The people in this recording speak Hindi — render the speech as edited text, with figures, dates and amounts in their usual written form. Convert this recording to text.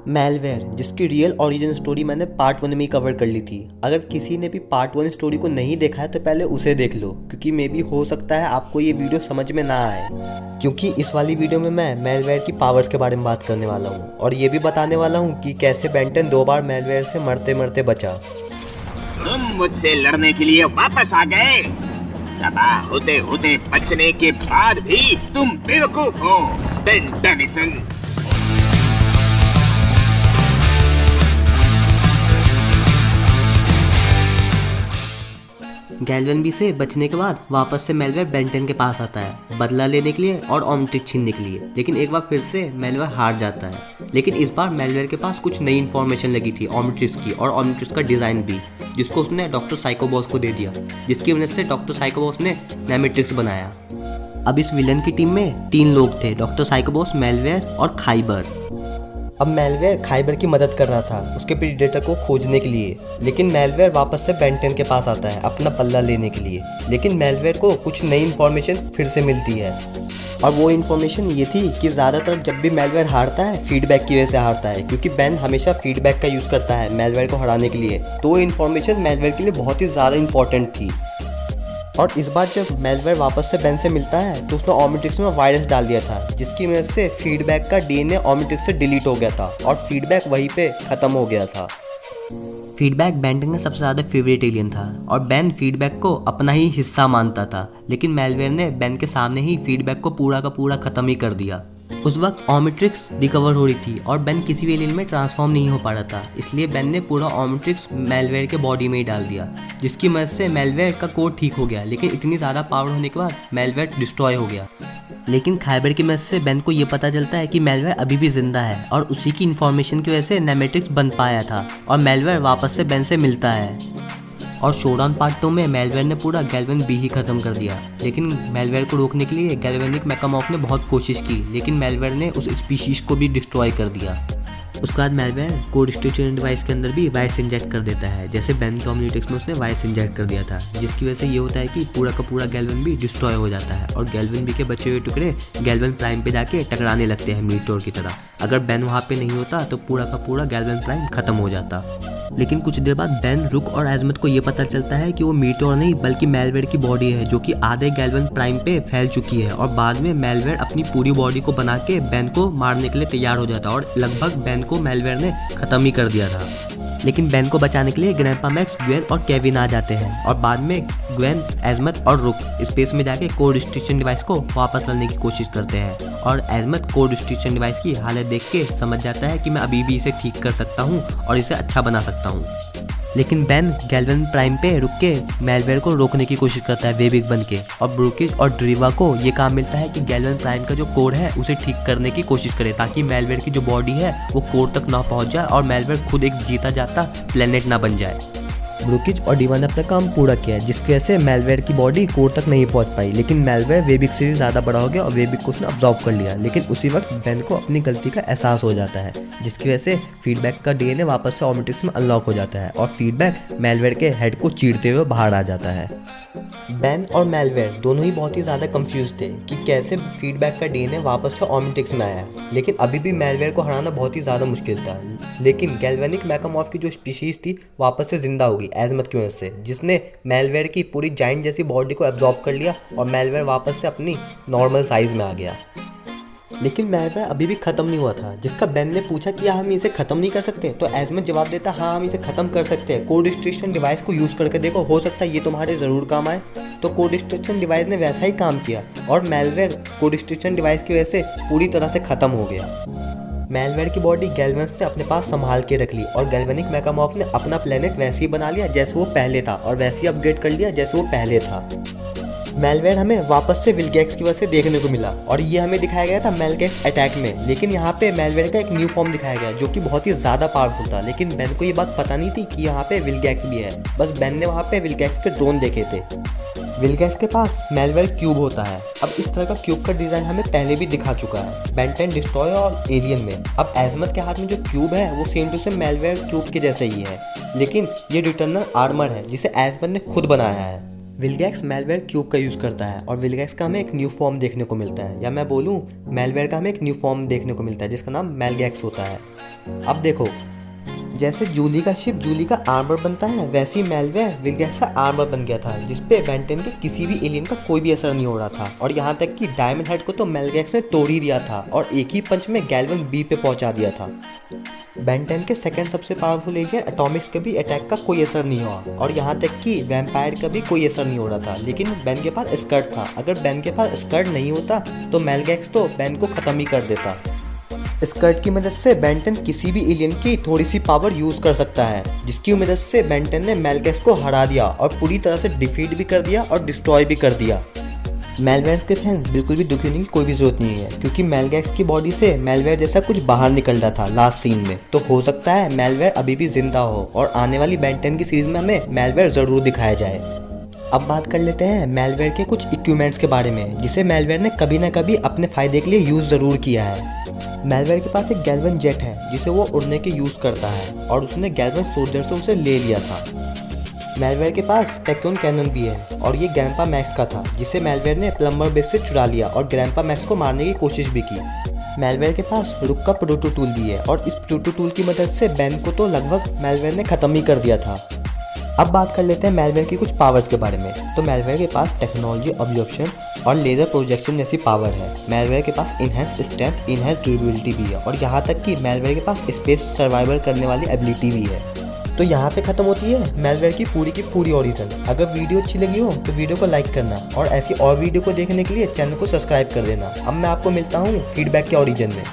मेलवेयर, जिसकी रियल ओरिजिन स्टोरी मैंने पार्ट 1 में ही कवर कर ली थी। अगर किसी ने भी पार्ट 1 स्टोरी को नहीं देखा है तो पहले उसे देख लो, क्योंकि मे बी हो सकता है आपको ये वीडियो समझ में ना आए। क्योंकि इस वाली वीडियो में मैं मेलवेयर की पावर्स के बारे में बात करने वाला हूँ और ये भी बताने वाला हूँ कि कैसे बेंटन 2 बार मेलवेयर से मरते मरते बचा। तुम मुझसे लड़ने के लिए वापस आ गए। तबाह होते होते बचने के बाद भी तुम बेवकूफ हो, बेन टेनिसन। गैल्वेनबी से बचने के बाद वापस से मेलवेयर बेंटन के पास आता है बदला लेने के लिए और ओमनिट्रिक्स छीनने के लिए, लेकिन एक बार फिर से मेलवेयर हार जाता है। लेकिन इस बार मेलवेयर के पास कुछ नई इन्फॉर्मेशन लगी थी ओमनिट्रिक्स की और ओमनिट्रिक्स का डिज़ाइन भी, जिसको उसने डॉक्टर साइकोबॉस को दे दिया, जिसकी वजह से डॉक्टर साइकोबॉस ने नेमेट्रिक्स बनाया। अब इस विलन की टीम में 3 लोग थे, डॉक्टर साइकोबॉस, मेलवेयर और खाइबर। अब मेलवेयर खाइबर की मदद कर रहा था उसके प्रीडेटर को खोजने के लिए, लेकिन मेलवेयर वापस से बेंटन के पास आता है अपना बदला लेने के लिए। लेकिन मेलवेयर को कुछ नई इन्फॉर्मेशन फिर से मिलती है और वो इन्फॉर्मेशन ये थी कि ज़्यादातर जब भी मेलवेयर हारता है फीडबैक की वजह से हारता है, क्योंकि बेन हमेशा फीडबैक का यूज़ करता है मेलवेयर को हराने के लिए। तो इन्फॉर्मेशन मेलवेयर के लिए बहुत ही ज़्यादा इंपॉर्टेंट थी। और इस बार जब मेलवेयर वापस से बेन से मिलता है तो उसने ओमनिट्रिक्स में वायरस डाल दिया था, जिसकी वजह से फीडबैक का डीएनए ओमनिट्रिक्स से डिलीट हो गया था और फीडबैक वहीं पे ख़त्म हो गया था। फीडबैक बेंटन का सबसे ज़्यादा फेवरेट एलियन था और बेन फीडबैक को अपना ही हिस्सा मानता था, लेकिन मेलवेयर ने बेन के सामने ही फीडबैक को पूरा का पूरा ख़त्म ही कर दिया। उस वक्त ओमनिट्रिक्स रिकवर हो रही थी और बेन किसी भी एलियन में ट्रांसफॉर्म नहीं हो पा रहा था, इसलिए बेन ने पूरा ओमनिट्रिक्स मेलवेयर के बॉडी में ही डाल दिया, जिसकी मदद से मेलवेयर का कोड ठीक हो गया। लेकिन इतनी ज़्यादा पावर होने के बाद मेलवेयर डिस्ट्रॉय हो गया। लेकिन खाइबर की मदद से बेन को ये पता चलता है कि मेलवेयर अभी भी जिंदा है और उसी की इन्फॉर्मेशन की वजह से नेमेट्रिक्स बन पाया था और मेलवेयर वापस से बेन से मिलता है। और शोडाउन पार्ट 2 में मेलवेयर ने पूरा गैल्वेनबी ही खत्म कर दिया। लेकिन मेलवेयर को रोकने के लिए गैल्वेनिक मेकामॉर्फ ने बहुत कोशिश की, लेकिन मेलवेयर ने उस स्पीशीज को भी डिस्ट्रॉय कर दिया। उसके बाद मेलवेयर कोड स्टिचन डिवाइस के अंदर भी वायरस इंजेक्ट कर देता है, जैसे बेन के ओमनिट्रिक्स में उसने वायरस इंजेक्ट कर दिया था, जिसकी वजह से ये होता है कि पूरा का पूरा गैल्वेनबी डिस्ट्रॉय हो जाता है और गैल्वेनबी के बचे हुए टुकड़े गैल्वेन प्राइम पे जाके टकराने लगते हैं मीटोर की तरह। अगर बेन वहाँ पे नहीं होता तो पूरा का पूरा गैल्वेन प्राइम खत्म हो जाता। लेकिन कुछ देर बाद बेन, रुक और एजमत को ये पता चलता है कि वो मीटोर नहीं बल्कि मेलवेयर की बॉडी है, जो कि आधे गैल्वेन प्राइम पे फैल चुकी है। और बाद में मेलवेयर अपनी पूरी बॉडी को बना के बेन को मारने के लिए तैयार हो जाता है और लगभग बेन को मेलवेयर ने खत्म ही कर दिया था। लेकिन बेन को बचाने के लिए ग्रैंडपा मैक्स, ग्वेन और केविन आ जाते हैं और बाद में ग्वेन, एजमत और रुक स्पेस में जाके कोड स्टिचन डिवाइस को वापस लाने की कोशिश करते हैं और एजमत कोड स्टिचन डिवाइस की हालत देख के समझ जाता है कि मैं अभी भी इसे ठीक कर सकता हूँ और इसे अच्छा बना सकता हूँ। लेकिन बेन गैल्वेन प्राइम पे रुक के मेलवेयर को रोकने की कोशिश करता है वेबिक बन के, और ब्रूकिज और ड्रीवा को ये काम मिलता है कि गैल्वेन प्राइम का जो कोड है उसे ठीक करने की कोशिश करे, ताकि मेलवेयर की जो बॉडी है वो कोड तक ना पहुंच जाए और मेलवेयर खुद एक जीता जाता प्लेनेट ना बन जाए। ब्रूकिज और डीवा ने अपना काम पूरा किया, जिसकी वजह से मेलवेयर की बॉडी कोड तक नहीं पहुंच पाई, लेकिन मेलवेयर वेबिक से भी ज़्यादा बड़ा हो गया और वेबिक को उसने अब्जॉर्ब कर लिया। लेकिन उसी वक्त बेन को अपनी गलती का एहसास हो जाता है, जिसकी वजह से फीडबैक का डीएनए वापस से ओमनिट्रिक्स में अनलॉक हो जाता है और फीडबैक मेलवेयर के हेड को चीरते हुए बाहर आ जाता है। बेन और मेलवेयर दोनों ही बहुत ही ज़्यादा कंफ्यूज थे कि कैसे फीडबैक का डीएनए वापस से ओमनिट्रिक्स में आया, लेकिन अभी भी मेलवेयर को हराना बहुत ही ज़्यादा मुश्किल था। लेकिन गैल्वेनिक मेकामॉर्फ की जो स्पीशीज थी वापस से जिंदा होगी एजमत की वजह से, जिसने मेलवेयर की पूरी जाइंट जैसी बॉडी को एब्जॉर्ब कर लिया और मेलवेयर वापस से अपनी नॉर्मल साइज में आ गया। लेकिन मेलवेयर अभी भी ख़त्म नहीं हुआ था, जिसका बेन ने पूछा कि हम इसे ख़त्म नहीं कर सकते, तो एजमत जवाब देता हाँ हम इसे ख़त्म कर सकते हैं, कोड स्टिचन डिवाइस को यूज़ करके देखो, हो सकता है ये तुम्हारे ज़रूर काम आए। तो कोड स्टिचन डिवाइस ने वैसा ही काम किया और मेलवेयर कोड स्टिचन डिवाइस की वजह से पूरी तरह से ख़त्म हो गया। मेलवेयर की बॉडी गैल्वेंस ने अपने पास संभाल के रख ली और गैल्वेनिक मेकामॉर्फ ने अपना प्लेनेट वैसे ही बना लिया जैसे वो पहले था और वैसे ही अपग्रेड कर लिया जैसे वो पहले था। मेलवेयर हमें वापस से विलगैक्स की वजह से देखने को मिला और ये हमें दिखाया गया था मेलगैक्स अटैक में, लेकिन यहाँ पे मेलवेयर का एक न्यू फॉर्म दिखाया गया जो कि बहुत ही ज़्यादा पावरफुल था। लेकिन बेन को ये बात पता नहीं थी कि यहाँ पे विलगैक्स भी है, बस बेन ने वहाँ पे विलगैक्स के ड्रोन देखे थे। विलगैक्स के पास मेलवेयर क्यूब होता है। अब इस तरह का क्यूब का डिज़ाइन हमें पहले भी दिखा चुका है बेंटन, डिस्ट्रॉय और एलियन में। अब एजमत के हाथ में जो क्यूब है वो same to same malware cube के जैसे ही है, लेकिन ये रिटर्नल आर्मर है जिसे एजमत ने खुद बनाया है। विलगैक्स मेलवेयर क्यूब का यूज़ करता है और विलगैक्स का हमें एक न्यू फॉर्म देखने को मिलता है, या मैं बोलूँ मेलवेयर का हमें एक न्यू फॉर्म देखने को मिलता है जिसका नाम मेलगैक्स होता है। अब देखो, जैसे जूली का शिप जूली का आर्मर बनता है, वैसे ही मेलवेयर विलगैक्स का आर्मर बन गया था, जिसपे बेंटन के किसी भी एलियन का कोई भी असर नहीं हो रहा था। और यहाँ तक कि डायमंड हेड को तो मेलवेक्स ने तोड़ ही दिया था और एक ही पंच में गैल्वन बी पे पहुंचा दिया था। बेंटन के सेकंड सबसे पावरफुल एलियन एटॉमिक्स के भी अटैक का कोई असर नहीं हुआ और यहाँ तक कि वैम्पायर का भी कोई असर नहीं हो रहा था। लेकिन बेन के पास स्कर्ट था, अगर बेन के पास स्कर्ट नहीं होता तो मेलवेक्स तो बेन को ख़त्म ही कर देता। स्कर्ट की मदद से बेंटन किसी भी एलियन की थोड़ी सी पावर यूज़ कर सकता है, जिसकी मदद से बेंटन ने मेलवेक्स को हरा दिया और पूरी तरह से डिफीट भी कर दिया और डिस्ट्रॉय भी कर दिया। मेलवेक्स के फैंस बिल्कुल भी दुखी होने की कोई भी जरूरत नहीं है, क्योंकि मेलवेक्स की बॉडी से मेलवेयर जैसा कुछ बाहर निकल रहा था लास्ट सीन में। तो हो सकता है मेलवेयर अभी भी जिंदा हो और आने वाली बेंटन की सीरीज में हमें मेलवेयर ज़रूर दिखाया जाए। अब बात कर लेते हैं मेलवेयर के कुछ इक्विपमेंट्स के बारे में, जिसे मेलवेयर ने कभी ना कभी अपने फ़ायदे के लिए यूज़ ज़रूर किया है। मेलवेयर के पास एक गैल्वन जेट है जिसे वो उड़ने के यूज़ करता है और उसने गैल्वन सोल्जर से उसे ले लिया था। मेलवेयर के पास टेक्योन कैनन भी है और ये ग्रैंडपा मैक्स का था, जिसे मेलवेयर ने प्लम्बर बेस से चुरा लिया और ग्रैंडपा मैक्स को मारने की कोशिश भी की। मेलवेयर के पास रुक का प्रोटो टूल भी है और इस प्रोटो टूल की मदद से बेन को तो लगभग मेलवेयर ने ख़त्म ही कर दिया था। अब बात कर लेते हैं मेलवेयर की कुछ पावर्स के बारे में। तो मेलवेयर के पास टेक्नोलॉजी ऑब्जर्वेशन और लेज़र प्रोजेक्शन जैसी पावर है। मेलवेयर के पास इनहेंस स्ट्रेंथ, इनहेंस ड्यूरेबिलिटी भी है और यहाँ तक कि मेलवेयर के पास स्पेस सर्वाइवल करने वाली एबिलिटी भी है। तो यहाँ पे ख़त्म होती है मेलवेयर की पूरी ओरिजिन। अगर वीडियो अच्छी लगी हो तो वीडियो को लाइक करना और ऐसी और वीडियो को देखने के लिए चैनल को सब्सक्राइब कर देना। अब मैं आपको मिलता हूँ फीडबैक के ओरिजिन में।